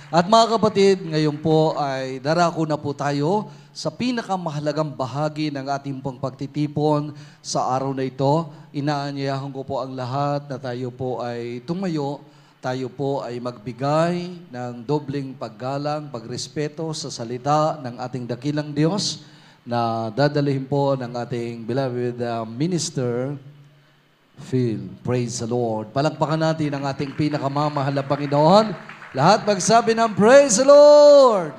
At mga kapatid, ngayon po ay darako na po tayo sa pinakamahalagang bahagi ng ating pong pagtitipon sa araw na ito. Inaanyayahan ko po ang lahat na tayo po ay tumayo, tayo po ay magbigay ng dobleng paggalang, pagrespeto sa salita ng ating dakilang Diyos na dadalhin po ng ating beloved minister, Phil. Praise the Lord. Palakpakan natin ang ating pinakamamahal na Panginoon. Lahat magsabi ng Praise the Lord!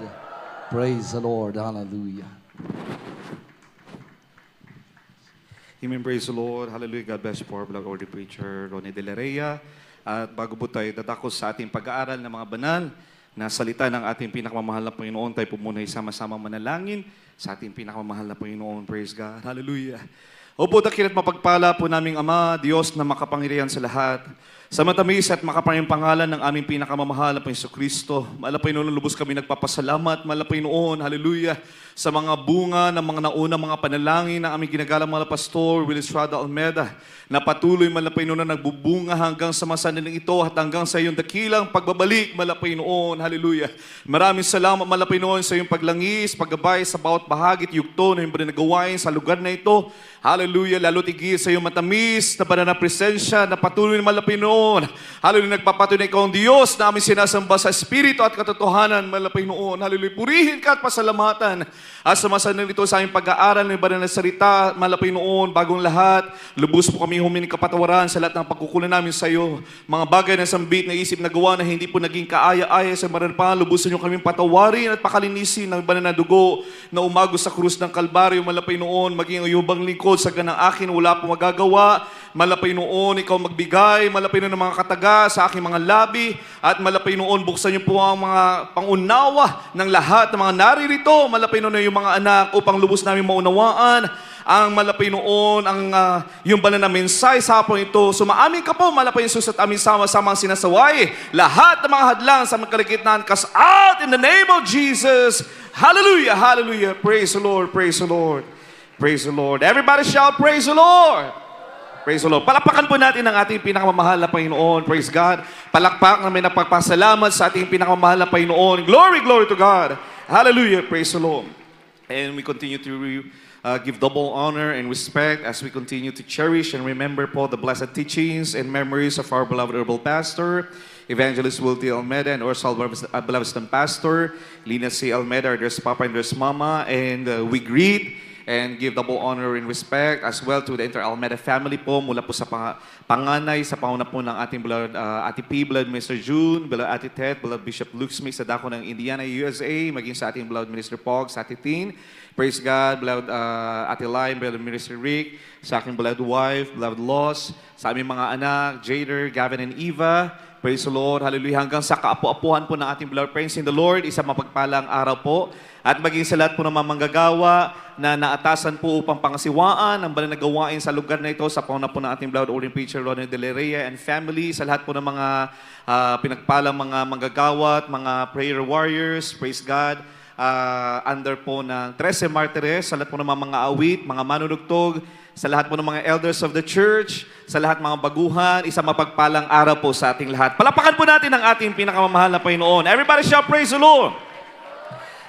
Praise the Lord. Hallelujah. Amen. Praise the Lord. Hallelujah. God bless you po, beloved Lord Preacher Ronnie De La Rhea. At bago po tayo dadako sa ating pag-aaral ng mga banal na salita ng ating pinakamamahal na Panginoon, tayo po muna sama-sama manalangin sa ating pinakamamahal na Panginoon. Praise God. Hallelujah. Opo, dakilat mapagpala po naming Ama, Diyos na makapangyarihan sa lahat. Sa matamis at makapangyang pangalan ng aming pinakamamahal na Panginoon Kristo, malapay noon lubos kami nagpapasalamat, malapay noon, hallelujah, sa mga bunga ng mga nauna mga panalangin ng aming ginagalang mga pastor, Willis Rada Almeda, na patuloy malapay noon na nagbubunga hanggang sa masaniling ito at hanggang sa iyong dakilang pagbabalik, malapay noon, hallelujah. Maraming salamat, malapay noon sa iyong paglangis, paggabay sa bawat bahagi at yugto na iyong nagawain sa lugar na ito. Hallelujah, lalo tigil sa iyong matamis na banal na presensya na patuloy na malapay noon. Hallelujah, nagpapatunay ikaw ang Diyos na aming sinasamba sa Espiritu at katotohanan malapay noon. Hallelujah, purihin ka at pasalamatan. At sumasanin nito sa aming pag-aaral ng banal na salita malapay noon, bagong lahat. Lubos po kami humingi kapatawaran sa lahat ng pagkukulang namin sa iyo. Mga bagay na sambit na isip na gawa na hindi po naging kaaya-aya sa maranpan, lubusan niyo kaming patawarin at pakalinisin ng banal na dugo na umagos sa krus ng Kalbaryo malapay noon, maging uyubang lingkod sa ganang akin, wala po magagawa. Malapay noon, ikaw magbigay, malapay noon ng mga kataga sa aking mga labi, at malapay noon, buksan niyo po ang mga pangunawa ng lahat ng mga naririto, malapay noon yung mga anak upang lubos namin maunawaan ang malapay noon, yung banal na mensahe sa hapon ito. Sumaamin ka po, malapay yung susat amin sama-sama ang sinasaway. Lahat ng mga hadlang sa mga kaligitnaan, cast out in the name of Jesus. Hallelujah, hallelujah. Praise the Lord, praise the Lord. Praise the Lord. Everybody shout, praise the Lord. Praise the Lord. Palakpakan po natin ang ating pinakamamahal na Panginoon. Praise God. Palakpak na may napagpasalamat sa ating pinakamamahal na Panginoon. Glory, glory to God. Hallelujah. Praise the Lord. And we continue to give double honor and respect as we continue to cherish and remember po the blessed teachings and memories of our beloved herbal pastor, Evangelist Wilty Almeda, and our beloved pastor, Lina C. Almeda, there's Papa and there's Mama. And we greet and give double honor and respect as well to the entire Almeda family po, mula po sa panganay, sa panguna po ng ating beloved Ate P, beloved Mr. June, beloved Ate Ted, beloved Bishop Luke Smith sa dako ng Indiana, USA, maging sa ating beloved Minister Pog, sa Ate Tin, praise God, beloved Ate Lai, beloved Minister Rick, sa aking beloved wife, beloved Los, sa aming mga anak, Jader, Gavin, and Eva. Praise the Lord, hallelujah, hanggang sa kaapu-apuhan po ng ating beloved friends in the Lord, isang mapagpalang araw po. At maging sa lahat po ng mga manggagawa na naatasan po upang pangasiwaan ang banal na gawain sa lugar na ito, sa pauna po ng ating beloved Ordained Preacher Ronnie De La Rhea and family, sa lahat po ng mga pinagpalang mga manggagawa at mga prayer warriors, praise God, under po ng 13 Martires, sa lahat po ng mga awit, mga manunugtog, sa lahat po ng mga elders of the church, sa lahat mga baguhan, isang mapagpalang araw po sa ating lahat. Palapakan po natin ang ating pinakamamahal na Panginoon. Everybody shout, praise the Lord!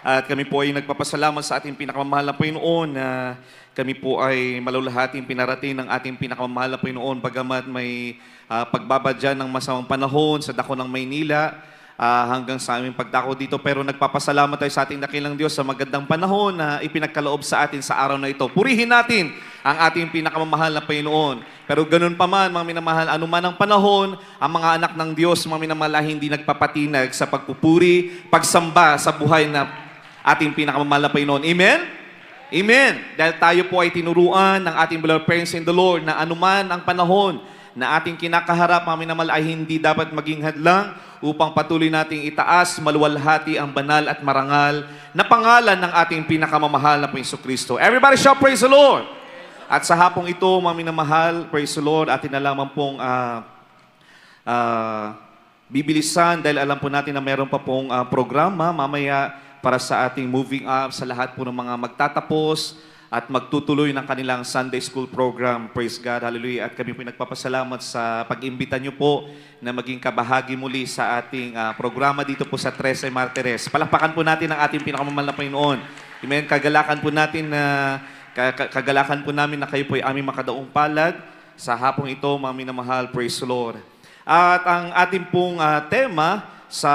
At kami po ay nagpapasalamat sa ating pinakamamahal na Panginoon na kami po ay malulahating pinarating ng ating pinakamamahal na Panginoon, bagamat may pagbabadyan ng masamang panahon sa dako ng Maynila, hanggang sa aming pagdako dito. Pero nagpapasalamat tayo sa ating dakilang Diyos sa magandang panahon na ipinagkaloob sa atin sa araw na ito. Purihin natin ang ating pinakamamahal na Panginoon. Pero ganun pa man, mga minamahal, anuman ang panahon, ang mga anak ng Diyos, mga minamahal, hindi nagpapatinag sa pagpupuri, pagsamba sa buhay na ating pinakamamahal na Panginoon. Amen? Amen. Dahil tayo po ay tinuruan ng ating beloved parents in the Lord na anuman ang panahon na ating kinakaharap, mga minamahal, ay hindi dapat maging hadlang upang patuloy nating itaas, maluwalhati ang banal at marangal na pangalan ng ating pinakamamahal na Panginoon Kristo. Everybody shout, praise the Lord! At sa hapong ito, mga minamahal, praise the Lord, atin na lamang pong bibilisan dahil alam po natin na meron pa pong programa mamaya para sa ating moving up, sa lahat po ng mga magtatapos, at magtutuloy ng kanilang Sunday School program. Praise God, hallelujah. At kami po nagpapasalamat sa pag-imbita niyo po na maging kabahagi muli sa ating programa dito po sa Trece Martires. Palakpakan po natin ang ating pinakamamahal na Panginoon. Amen. Kagalakan po natin na kagalakan po namin na kayo po ay aming makadaong palad sa hapong ito, mga minamahal. Praise the Lord. At ang ating pong tema sa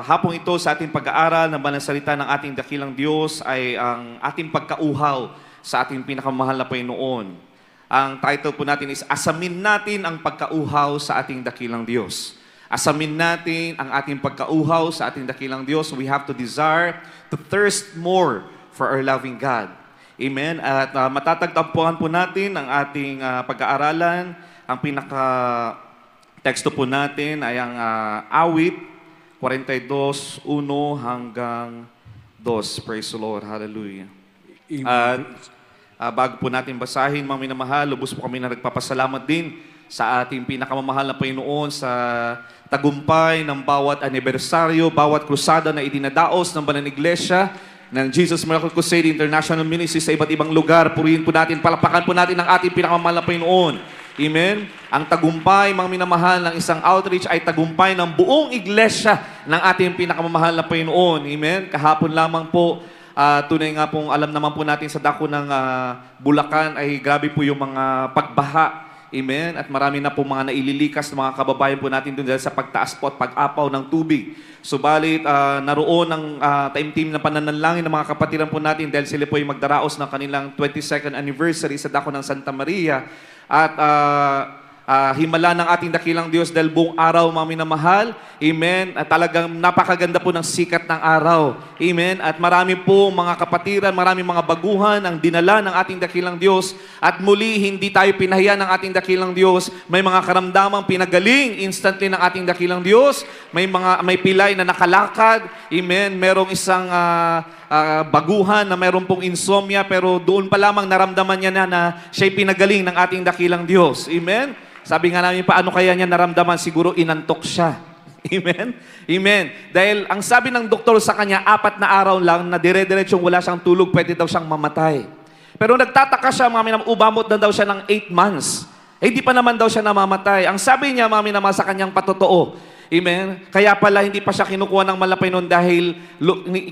hapong ito, sa ating pag-aaral ng banal na salita ng ating dakilang Diyos ay ang ating pagkauhaw sa ating pinakamahal na Panginoon. Ang title po natin is, Asamin natin ang pagkauhaw sa ating dakilang Diyos. Asamin natin ang ating pagkauhaw sa ating dakilang Diyos. We have to desire to thirst more for our loving God. Amen? At matatagpuan po natin ang ating pag-aaralan. Ang pinaka-teksto po natin ay ang awit 42:1 hanggang 2. Praise the Lord. Hallelujah. At bago po natin basahin, mga minamahal, lubos po kami na nagpapasalamat din sa ating pinakamamahal na Panginoon sa tagumpay ng bawat anibersaryo, bawat krusada na idinadaos ng Banal na Iglesia ng Jesus Miracle Crusade International Ministry sa iba't ibang lugar. Purihin po natin, palapakan po natin ang ating pinakamamahal na Panginoon. Amen? Ang tagumpay, mga minamahal, ng isang outreach ay tagumpay ng buong iglesia ng ating pinakamamahal na Panginoon. Amen? Kahapon lamang po, tunay nga pong alam naman po natin sa dako ng Bulacan ay grabe po yung mga pagbaha. Amen? At marami na po mga naililikas ng mga kababayan po natin doon dahil sa pagtaas po at pag-apaw ng tubig. Subalit, naroon ang taimtim na pananalangin ng mga kapatiran po natin dahil sila po ay magdaraos ng kanilang 22nd anniversary sa dako ng Santa Maria. At himala ng ating dakilang Diyos dahil buong araw, mga minamahal. Amen. At talagang napakaganda po ng sikat ng araw. Amen. At marami po mga kapatiran, marami mga baguhan ang dinala ng ating dakilang Diyos. At muli, hindi tayo pinahiya ng ating dakilang Diyos. May mga karamdamang pinagaling instantly ng ating dakilang Diyos. May pilay na nakalakad. Amen. Merong isang baguhan na meron pong insomnia, pero doon pa lamang naramdaman niya na siya'y pinagaling ng ating dakilang Diyos. Amen? Sabi nga namin, paano kaya niya naramdaman? Siguro inantok siya. Amen? Amen. Dahil ang sabi ng doktor sa kanya, 4 na araw lang na dire-diretsyong wala siyang tulog, pwede daw siyang mamatay. Pero nagtataka siya, umabot na daw siya ng 8 months. Hindi pa naman daw siya namamatay. Ang sabi niya, sa kanyang patotoo, amen? Kaya pala hindi pa siya kinukuha ng malapay noon dahil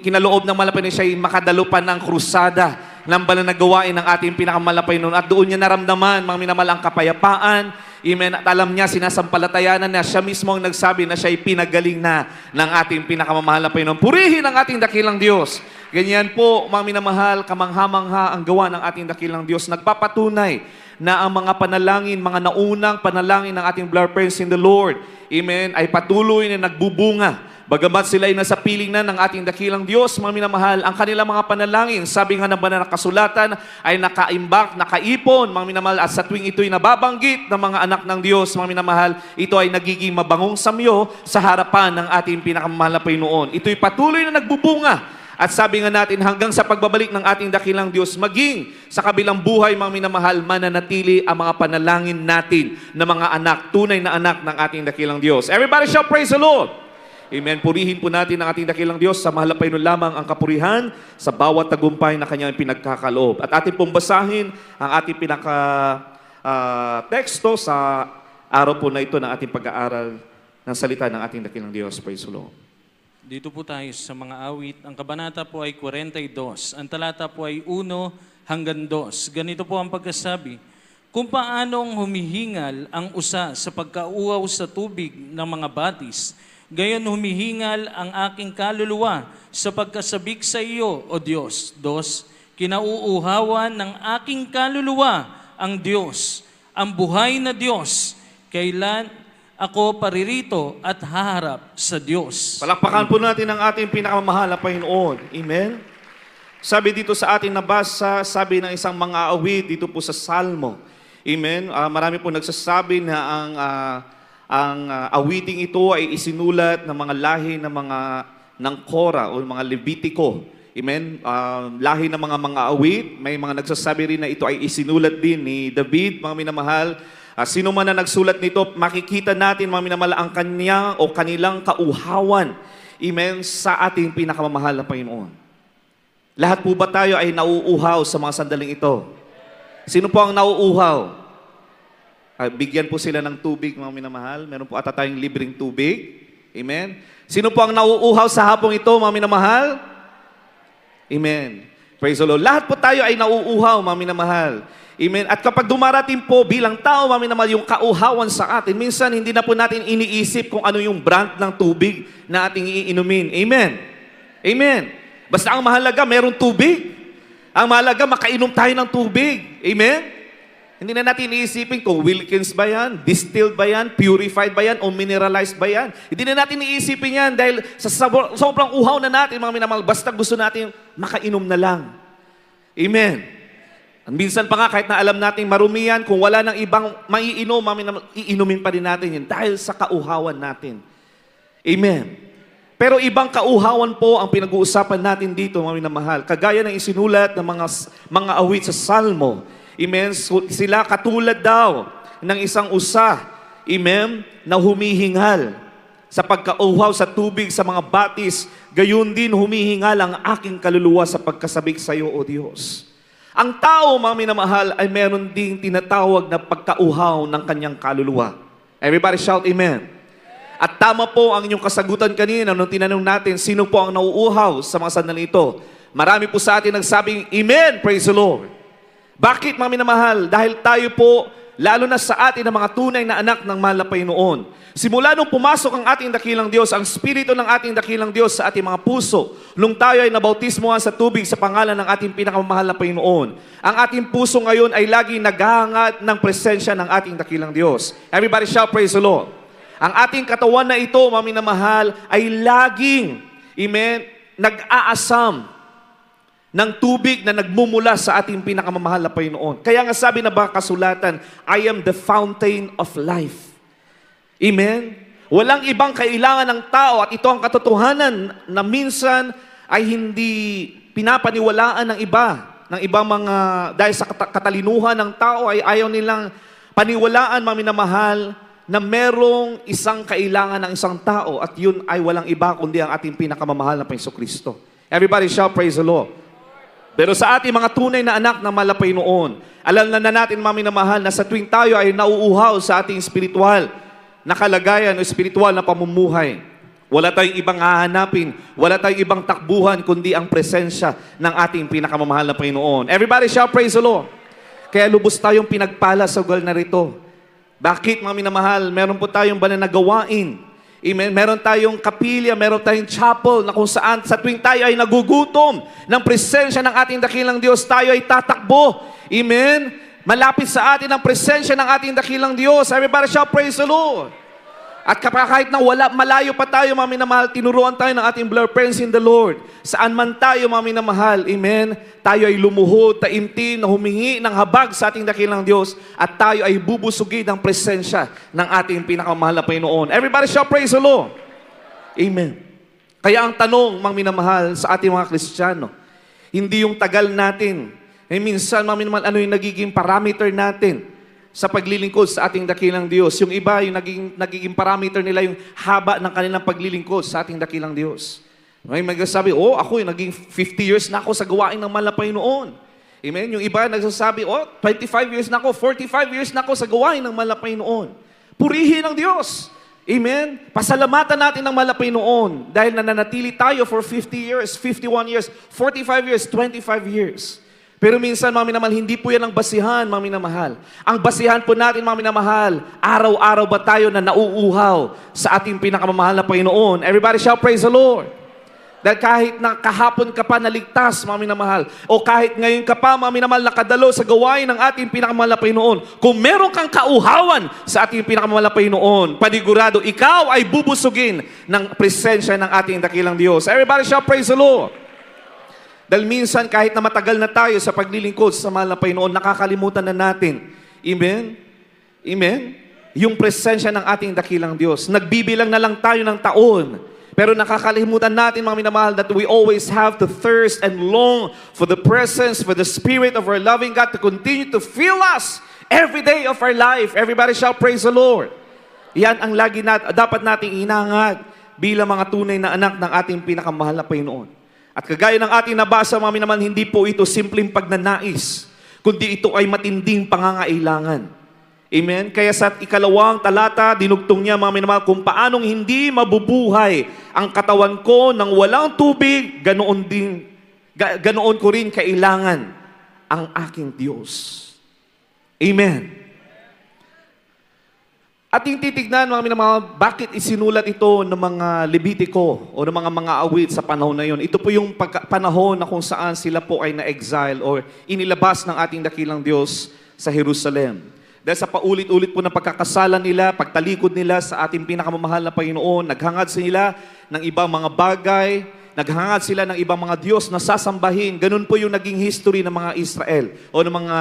kinaloob ng malapay noon siya ay makadalo pa ng krusada ng banal na gawain ng ating pinakamalapay noon. At doon niya naramdaman, mga minamahal, ang kapayapaan. Amen? At alam niya, sinasampalatayanan na siya mismo ang nagsabi na siya ay pinagaling na ng ating pinakamamahal na Panginoon. Purihin ang ating dakilang Diyos. Ganyan po, mga minamahal, kamangha-mangha ang gawa ng ating dakilang Diyos. Nagpapatunay na ang mga panalangin, mga naunang panalangin ng ating blood friends in the Lord, amen, ay patuloy na nagbubunga. Bagamat sila ay nasa piling na ng ating dakilang Diyos, mga minamahal, ang kanilang mga panalangin, sabi nga ng banal na kasulatan, ay nakaimbak, nakaipon, mga minamahal, at sa tuwing ito'y nababanggit ng mga anak ng Diyos, mga minamahal, ito ay nagiging mabangong samyo sa harapan ng ating pinakamahal na Panginoon. Ito'y patuloy na nagbubunga. At sabi nga natin, hanggang sa pagbabalik ng ating dakilang Diyos, maging sa kabilang buhay, mga minamahal, mananatili ang mga panalangin natin na mga anak, tunay na anak ng ating dakilang Diyos. Everybody shall praise the Lord. Amen. Purihin po natin ang ating dakilang Diyos. Sa mahal na Panginoon lamang ang kapurihan sa bawat tagumpay na kanyang pinagkakaloob. At ating pong basahin ang ating teksto sa araw po na ito ng ating pag-aaral ng salita ng ating dakilang Diyos. Praise the Lord. Dito po tayo sa mga awit. Ang kabanata po ay 42. Ang talata po ay 1 hanggang 2. Ganito po ang pagkasabi. Kung paanong humihingal ang usa sa pagkauaw sa tubig ng mga batis, gayon humihingal ang aking kaluluwa sa pagkasabik sa iyo, O Diyos. 2. Kinauuhawan ng aking kaluluwa ang Diyos, ang buhay na Diyos. Kailan ako paririto at haharap sa Diyos. Palakpakan po natin ang ating pinakamamahal na Panginoon. Amen? Sabi dito sa ating nabasa, sabi ng isang mga awit dito po sa Salmo. Amen? Marami po nagsasabi na ang awiting ito ay isinulat ng mga lahi ng Kora o mga Levitiko. Amen? Lahi ng mga awit. May mga nagsasabi rin na ito ay isinulat din ni David, mga minamahal. Sino man na nagsulat nito, makikita natin, mga minamahal, ang kanya o kanilang kauhawan. Amen? Sa ating pinakamamahal na Panginoon. Lahat po ba tayo ay nauuhaw sa mga sandaling ito? Sino po ang nauuhaw? Bigyan po sila ng tubig, mga minamahal. Meron po ata tayong libreng tubig. Amen? Sino po ang nauuhaw sa hapong ito, mga minamahal? Amen. Praise the Lord. Lahat po tayo ay nauuhaw, mga minamahal. Amen. At kapag dumarating po bilang tao, mga minamahal, yung kauhawan sa atin, minsan hindi na po natin iniisip kung ano yung brand ng tubig na ating iinumin. Amen. Amen. Basta ang mahalaga, merong tubig. Ang mahalaga, makainom tayo ng tubig. Amen. Hindi na natin iisipin kung Wilkins ba yan, distilled ba yan, purified ba yan, o mineralized ba yan. Hindi na natin iisipin yan dahil sa sobrang uhaw na natin, mga minamahal, basta gusto natin makainom na lang. Amen. Minsan pa nga, kahit na alam natin marumi yan, kung wala nang ibang maiinom, mga minamahal, iinumin pa rin natin yan dahil sa kauhawan natin. Amen. Pero ibang kauhawan po ang pinag-uusapan natin dito, mga minamahal. Kagaya ng isinulat ng mga awit sa Salmo. Amen. Sila katulad daw ng isang usa, amen, na humihingal sa pagkauhaw sa tubig sa mga batis, gayon din humihingal ang aking kaluluwa sa pagkasabik sa iyo, O Diyos. Ang tao, mga minamahal, ay meron ding tinatawag na pagkauhaw ng kanyang kaluluwa. Everybody shout amen. At tama po ang inyong kasagutan kanina nung tinanong natin, sino po ang nauuhaw sa mga sandali ito? Marami po sa atin nagsabing, amen, praise the Lord. Bakit, mga minamahal? Dahil tayo po, lalo na sa atin ang mga tunay na anak ng mahal na Panginoon. Simula nung pumasok ang ating dakilang Diyos, ang Espiritu ng ating dakilang Diyos sa ating mga puso, nung tayo ay nabautismohan sa tubig sa pangalan ng ating pinakamamahal na Panginoon, ang ating puso ngayon ay laging naghahangat ng presensya ng ating dakilang Diyos. Everybody shout, praise the Lord. Ang ating katawan na ito, mga minamahal, ay laging, amen, nag-aasam ng tubig na nagmumula sa ating pinakamamahal na Panginoon. Kaya nga sabi na baka kasulatan, I am the fountain of life. Amen? Walang ibang kailangan ng tao at ito ang katotohanan na minsan ay hindi pinapaniwalaan ng ibang mga, dahil sa katalinuhan ng tao ay ayaw nilang paniwalaan, mga minamahal, na merong isang kailangan ng isang tao at yun ay walang iba kundi ang ating pinakamamahal na Panginoon Kristo. Everybody shout, praise the Lord. Pero sa ating mga tunay na anak ng malapay noon, alam na natin, mga minamahal, na sa tuwing tayo ay nauuhaw sa ating spiritual na kalagayan o spiritual na pamumuhay, wala tayong ibang hahanapin, wala tayong ibang takbuhan, kundi ang presensya ng ating pinakamamahal na Panginoon. Everybody shout, praise the Lord. Kaya lubos tayong pinagpala sa ugal na rito. Bakit, mga minamahal? Meron po tayong banal na gawain. Amen. Meron tayong kapilya, meron tayong chapel na kung saan sa tuwing tayo ay nagugutom ng presensya ng ating dakilang Diyos, tayo ay tatakbo. Amen. Malapit sa atin ang presensya ng ating dakilang Diyos. Everybody shout, praise the Lord. At kahit na malayo pa tayo, mga minamahal, tinuruan tayo ng ating beloved friends in the Lord. Saan man tayo, mga minamahal, amen, tayo ay lumuhod, taimtim, na humingi ng habag sa ating dakilang Diyos at tayo ay bubusugin ng presensya ng ating pinakamahal na Panginoon. Everybody shout, praise the Lord. Amen. Kaya ang tanong, mga minamahal, sa ating mga Kristiyano, hindi yung tagal natin. Minsan, mga minamahal, ano yung nagiging parameter natin sa paglilingkod sa ating dakilang Diyos. Yung iba, yung nagiging parameter nila, yung haba ng kanilang paglilingkod sa ating dakilang Diyos. May magsasabi, ako yung naging 50 years na ako sa gawain ng mahal na Panginoon. Amen? Yung iba nagsasabi, 25 years na ako, 45 years na ako sa gawain ng mahal na Panginoon. Purihin ang Diyos. Amen? Pasalamatan natin ng mahal na Panginoon dahil nananatili tayo for 50 years, 51 years, 45 years, 25 years. Pero minsan, mga minamahal, hindi po yan ang basihan, mga minamahal. Ang basihan po natin, mga minamahal, araw-araw ba tayo na nauuhaw sa ating pinakamamahal na Panginoon? Everybody shout, praise the Lord. Dahil kahit na kahapon ka pa naligtas, mga minamahal, o kahit ngayon ka pa, mga minamahal, nakadalo sa gawain ng ating pinakamamahal na Panginoon, kung meron kang kauhawan sa ating pinakamamahal na Panginoon, panigurado, ikaw ay bubusugin ng presensya ng ating dakilang Diyos. Everybody shout, praise the Lord. Dahil minsan, kahit na matagal na tayo sa paglilingkod sa mahal na Panginoon, nakakalimutan na natin. Amen? Amen? Yung presensya ng ating dakilang Diyos. Nagbibilang na lang tayo ng taon. Pero nakakalimutan natin, mga minamahal, that we always have to thirst and long for the presence, for the Spirit of our loving God to continue to fill us every day of our life. Everybody shout, praise the Lord. Yan ang dapat nating inangat bilang mga tunay na anak ng ating pinakamahal na Panginoon. At kagaya ng ating nabasa, mga minamahal, hindi po ito simpleng pagnanais, kundi ito ay matinding pangangailangan. Amen? Kaya sa ikalawang talata, dinugtong niya, mga minamahal, kung paanong hindi mabubuhay ang katawan ko nang walang tubig, ganoon ko rin kailangan ang aking Diyos. Amen. Ating titignan, mga minamahal, bakit isinulat ito ng mga Levitiko o ng mga awit sa panahon na yon. Ito po yung panahon na kung saan sila po ay na-exile or inilabas ng ating dakilang Diyos sa Jerusalem. Dahil sa paulit-ulit po na pagkakasalan nila, pagtalikod nila sa ating pinakamamahal na Panginoon, naghangad sila ng ibang mga bagay, naghangad sila ng ibang mga Diyos na sasambahin. Ganun po yung naging history ng mga Israel o ng mga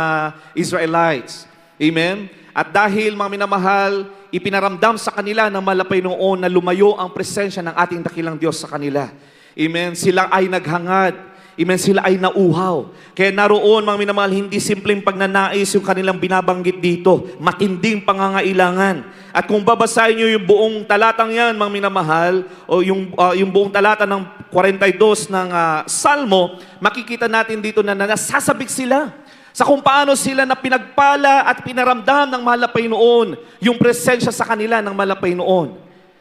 Israelites. Amen? At dahil, mga minamahal, ipinaramdam sa kanila ng malapay noon na lumayo ang presensya ng ating dakilang Diyos sa kanila. Amen? Sila ay naghangad. Amen? Sila ay nauhaw. Kaya naroon, mga minamahal, hindi simpleng pagnanais yung kanilang binabanggit dito. Matinding pangangailangan. At kung babasahin nyo yung buong talatang yan, mga minamahal, o yung buong talata ng 42 ng Salmo, makikita natin dito na nasasabik sila sa kung paano sila na pinagpala at pinaramdam ng malapay noon yung presensya sa kanila ng malapay noon.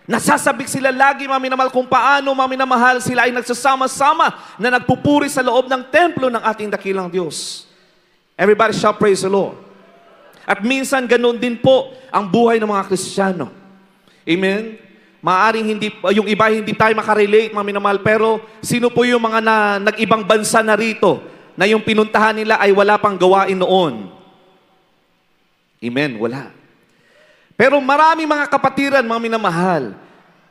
Nasasabik sila lagi, mga minamahal, kung paano, mga minamahal, sila ay nagsasama-sama na nagpupuri sa loob ng templo ng ating dakilang Diyos. Everybody shall praise the Lord. At minsan, ganoon din po ang buhay ng mga Kristiyano. Amen? Maaring yung iba hindi tayo makarelate, mga minamahal, pero sino po yung mga nag-ibang bansa na rito na yung pinuntahan nila ay wala pang gawain noon? Amen, wala. Pero marami mga kapatiran, mga minamahal.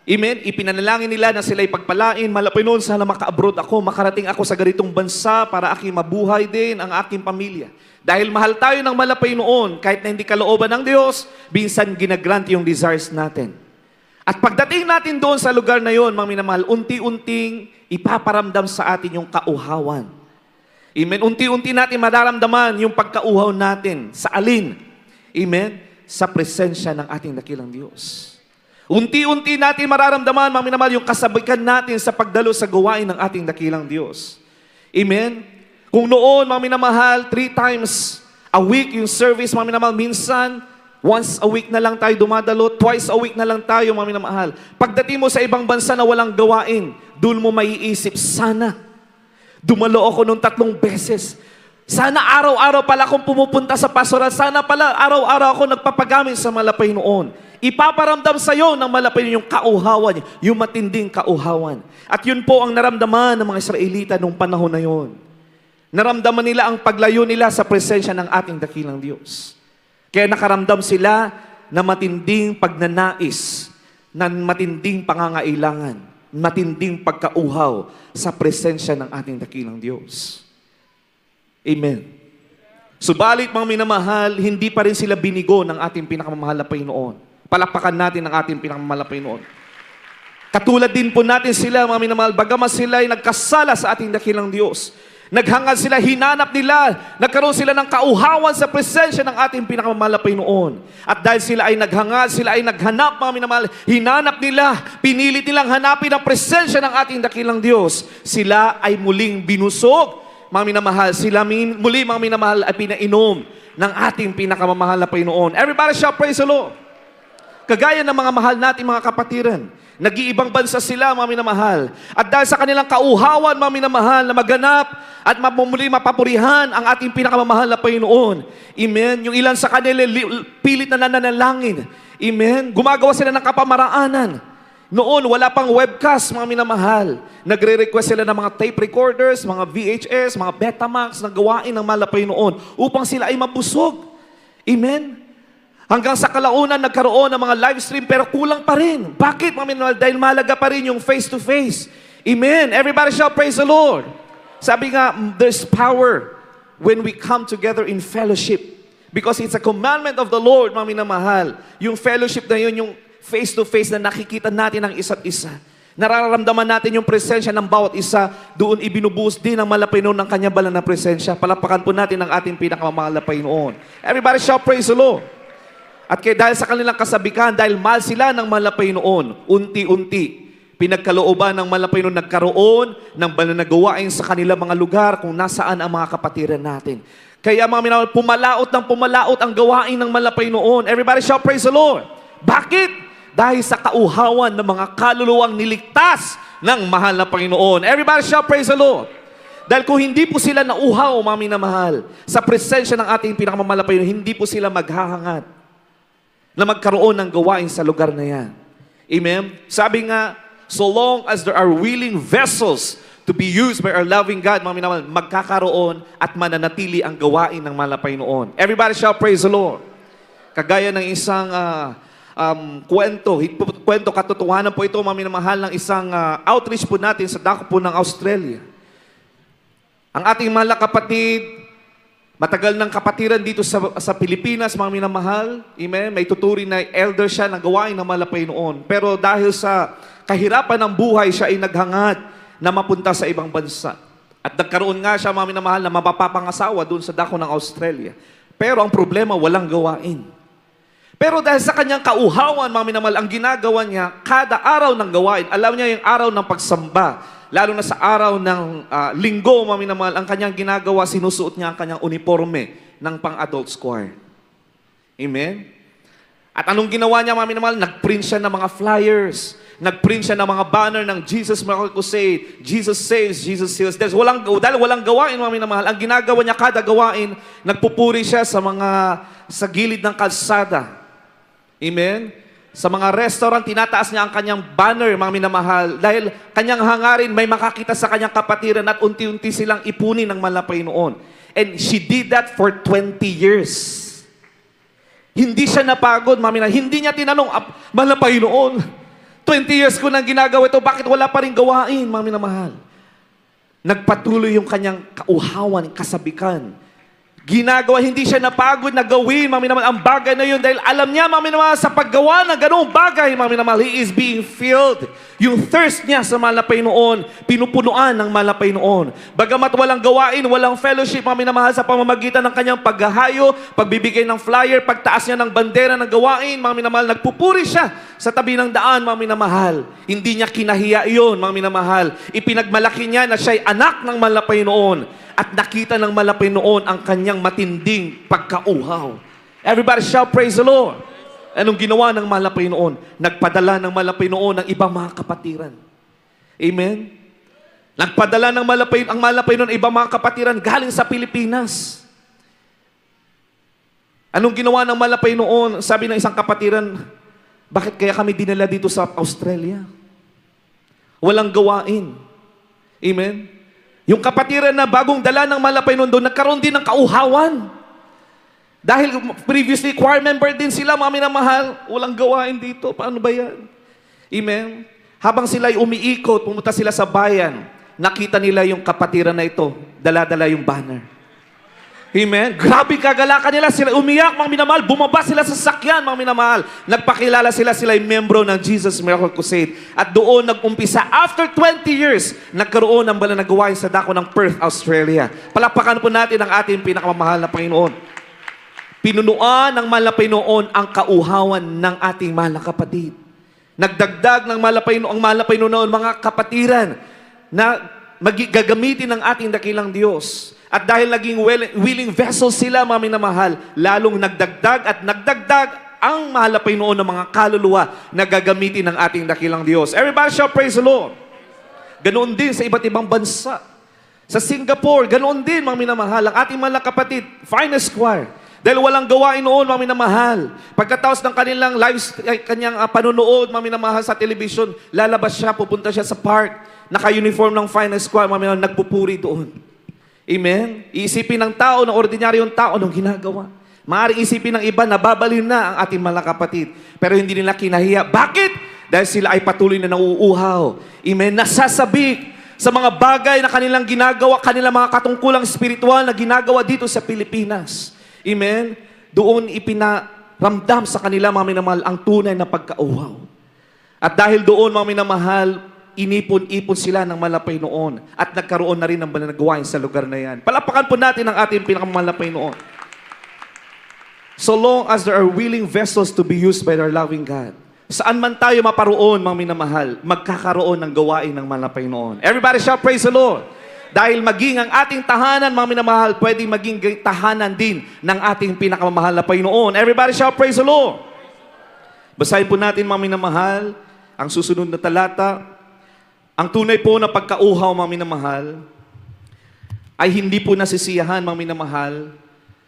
Amen, ipinanalangin nila na sila ipagpalain. Malapay noon, sana maka-abroad ako, makarating ako sa ganitong bansa para aking mabuhay din ang aking pamilya. Dahil mahal tayo ng malapay noon, kahit na hindi kalooban ng Diyos, minsan ginagrant yung desires natin. At pagdating natin doon sa lugar na yon, mga minamahal, unti-unting ipaparamdam sa atin yung kauhawan. Amen. Unti-unti natin madaramdaman yung pagkauhaw natin. Sa alin? Amen. Sa presensya ng ating dakilang Diyos. Unti-unti natin mararamdaman, mga minamahal, yung kasabikan natin sa pagdalo sa gawain ng ating dakilang Diyos. Amen. Kung noon, mga minamahal, 3 times a week yung service, mga minamahal, minsan, once a week na lang tayo dumadalo, twice a week na lang tayo, mga minamahal. Pagdating mo sa ibang bansa na walang gawain, doon mo maiisip, sana dumalo ako nung 3 beses. Sana araw-araw pala akong pumupunta sa pastoral. Sana pala araw-araw ako nagpapagamit sa malapay noon. Ipaparamdam sa iyo ng malapay yung kauhawan, yung matinding kauhawan. At yun po ang naramdaman ng mga Israelita nung panahon na yun. Naramdaman nila ang paglayo nila sa presensya ng ating dakilang Diyos. Kaya nakaramdam sila na matinding pagnanais, na matinding pangangailangan, matinding pagkauhaw sa presensya ng ating dakilang Diyos. Amen. Subalit, mga minamahal, hindi pa rin sila binigo ng ating pinakamamahal na Panginoon. Palakpakan natin ang ating pinakamamahal na Panginoon. Katulad din po natin sila, mga minamahal, bagamat sila ay nagkasala sa ating dakilang Diyos. Naghangad sila, hinanap nila, nagkaroon sila ng kauhawan sa presensya ng ating pinakamamahal na Panginoon. At dahil sila ay naghangad, sila ay naghanap, mga minamahal, hinanap nila, pinilit nilang hanapin ang presensya ng ating dakilang Diyos. Sila ay muling binusog, mga minamahal, sila muli, mga minamahal, ay pinainom ng ating pinakamamahal na Panginoon. Everybody shall praise the Lord. Kagaya ng mga mahal natin, mga kapatiran, nag-iibang bansa sila, mga minamahal. At dahil sa kanilang kauhawan, mga minamahal, na maganap at muli mapapurihan ang ating pinakamamahal na Panginoon. Amen. Yung ilan sa kanila, pilit na nananalangin. Amen. Gumagawa sila ng kapamaraanan. Noon, wala pang webcast, mga minamahal. Nagre-request sila ng mga tape recorders, mga VHS, mga Betamax na gawain ng malapay noon upang sila ay mabusog. Amen. Hanggang sa kalaunan, nagkaroon ng mga live stream pero kulang pa rin. Bakit, mga minamahal? Dahil malaga pa rin yung face-to-face. Amen. Everybody shall praise the Lord. Sabi nga, there's power when we come together in fellowship. Because it's a commandment of the Lord, mga minamahal. Yung fellowship na yun, yung face-to-face na nakikita natin ang isa't isa. Nararamdaman natin yung presensya ng bawat isa. Doon ibinubuhos din ang malapay noon ng kanya balang na presensya. Palapakan po natin ang ating pinakamamahal na Panginoon. Everybody shall praise the Lord. At kaya dahil sa kanilang kasabikan, dahil mahal sila ng malapay noon, unti-unti, pinagkalooban ng malapay noon, nagkaroon ng banal na gawain sa kanila mga lugar kung nasaan ang mga kapatiran natin. Kaya mga minamahal, pumalaot ng pumalaot ang gawain ng malapay noon. Everybody shout, praise the Lord. Bakit? Dahil sa kauhawan ng mga kaluluwang niligtas ng mahal na Panginoon. Everybody shout, praise the Lord. Dahil kung hindi po sila nauhaw, mga minamahal, sa presensya ng ating pinakamamalapay, hindi po sila maghahangat na magkaroon ng gawain sa lugar na yan. Amen? Sabi nga, so long as there are willing vessels to be used by our loving God, mga minamahal, magkakaroon at mananatili ang gawain ng malapay noon. Everybody shout, praise the Lord. Kagaya ng isang kwento, katotohanan po ito, mga minamahal, ng isang outreach po natin sa dako po ng Australia. Ang ating mahal na kapatid, matagal ng kapatiran dito sa Pilipinas, mga minamahal, amen, may tuturing na elder siya ng gawain ng malapay noon. Pero dahil sa kahirapan ng buhay, siya ay naghangad na mapunta sa ibang bansa. At nagkaroon nga siya, mga minamahal, na mapapangasawa doon sa dako ng Australia. Pero ang problema, walang gawain. Pero dahil sa kanyang kauhawan, mga minamahal, ang ginagawa niya, kada araw ng gawain, alam niya yung araw ng pagsamba, lalo na sa araw ng linggo, mga minamahal, ang kanyang ginagawa, sinusuot niya ang kanyang uniforme ng pang-adult choir. Amen? At anong ginawa niya, mga minamahal? Nag-print siya ng mga flyers. Nag-print siya ng mga banner ng Jesus Miracle Crusade, Jesus Saves, Jesus Heals. Dahil walang gawain, mga minamahal, ang ginagawa niya, kada gawain, nagpupuri siya sa gilid ng kalsada. Amen? Sa mga restaurant, tinataas niya ang kanyang banner, mga minamahal, dahil kanyang hangarin, may makakita sa kanyang kapatiran at unti-unti silang ipunin ng malapay noon. And she did that for 20 years. Hindi siya napagod, mga minamahal. Hindi niya tinanong, malapay noon, 20 years ko nang ginagawa ito, bakit wala pa rin gawain, mga minamahal? Nagpatuloy yung kanyang kauhawan, kasabikan. Ginagawa, hindi siya napagod na gawin, mga minamahal, ang bagay na yun dahil alam niya, mga minamahal, sa paggawa ng ganung bagay, mga minamahal, he is being filled. Yung thirst niya sa malapay noon, pinupunuan ng malapay noon. Bagamat walang gawain, walang fellowship, mga minamahal, sa pamamagitan ng kanyang paghahayo, pagbibigay ng flyer, pagtaas niya ng bandera ng gawain, mga minamahal, nagpupuri siya sa tabi ng daan, mga minamahal. Hindi niya kinahiya iyon, mga minamahal. Ipinagmalaki niya na siya'y anak ng malapay noon. At nakita ng malapay noon ang kanyang matinding pagkauhaw. Everybody shout, praise the Lord. Anong ginawa ng malapay noon? Nagpadala ng malapay noon ng ibang mga kapatiran. Amen? Nagpadala ng ang malapay noon ibang mga kapatiran galing sa Pilipinas. Anong ginawa ng malapay noon? Sabi ng isang kapatiran, bakit kaya kami dinala dito sa Australia? Walang gawain. Amen? Yung kapatiran na bagong dala ng malapay noon doon, nagkaroon din ng kauhawan. Dahil previously, choir member din sila, mga minamahal, walang gawain dito. Paano ba yan? Amen? Habang sila ay umiikot, pumunta sila sa bayan, nakita nila yung kapatiran na ito, dala-dala yung banner. Amen? Grabe kagalakan nila, sila umiyak, mga minamahal, bumaba sila sa sakyan, mga minamahal. Nagpakilala sila ay membro ng Jesus Miracle Crusade. At doon nag-umpisa, after 20 years, nagkaroon ng banal na gawain sa dako ng Perth, Australia. Palakpakan po natin ang ating pinakamamahal na Panginoon. Pinunuan ng malapay noon ang kauhawan ng ating mahal na kapatid. Nagdagdag ng ang malapay noon mga kapatiran na gagamitin ng ating dakilang Diyos. At dahil naging willing vessels sila, mga minamahal, lalong nagdagdag at nagdagdag ang mahalapay noon ng mga kaluluwa na gagamitin ng ating dakilang Diyos. Everybody shout, praise the Lord. Ganoon din sa iba't ibang bansa. Sa Singapore, ganoon din, mga minamahal, ang ating mga kapatid, finest choir. Dahil walang gawain noon, mga minamahal. Pagkatapos ng kanyang panunood, mga minamahal, sa television, lalabas siya, pupunta siya sa park, naka-uniform ng finest choir, mga minamahal, nagpupuri doon. Amen? Iisipin ng tao, ng ordinaryong tao, anong ginagawa? Maaaring isipin ng iba, nababalin na ang ating mga kapatid. Pero hindi nila kinahiya. Bakit? Dahil sila ay patuloy na nauuhaw. Amen? Nasasabik sa mga bagay na kanilang ginagawa, kanilang mga katungkulang spiritual na ginagawa dito sa Pilipinas. Amen? Doon ipinaramdam sa kanila, mga minamahal, ang tunay na pagkauhaw. At dahil doon, mga minamahal, inipon-ipon sila ng malapay noon at nagkaroon na rin ng banal na gawain sa lugar na yan. Palapakan po natin ang ating pinakamalapay noon. So long as there are willing vessels to be used by our loving God, Saan man tayo maparoon, mga minamahal, magkakaroon ng gawain ng mahal na Panginoon. Everybody shout, praise the Lord. Dahil maging ang ating tahanan, mga minamahal, pwedeng maging tahanan din ng ating pinakamamahal na Panginoon. Everybody shout, praise the Lord. Basahin po natin, mga minamahal, ang susunod na talata. Ang tunay po na pagkauhaw, mga minamahal, ay hindi po nasisiyahan, mga minamahal,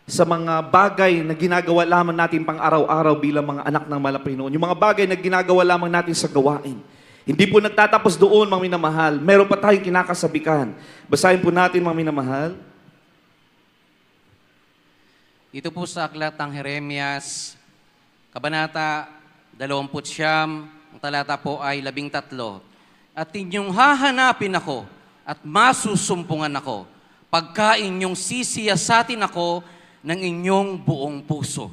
sa mga bagay na ginagawa lamang natin pang araw-araw bilang mga anak ng mahal na Panginoon. Yung mga bagay na ginagawa lamang natin sa gawain. Hindi po nagtatapos doon, mga minamahal. Meron pa tayong kinakasabikan. Basahin po natin, mga minamahal. Ito po sa aklat ng Jeremias, Kabanata 29, ang talata po ay 13. At inyong hahanapin ako at masusumpungan ako, pagka inyong sisiyasatin ako ng inyong buong puso.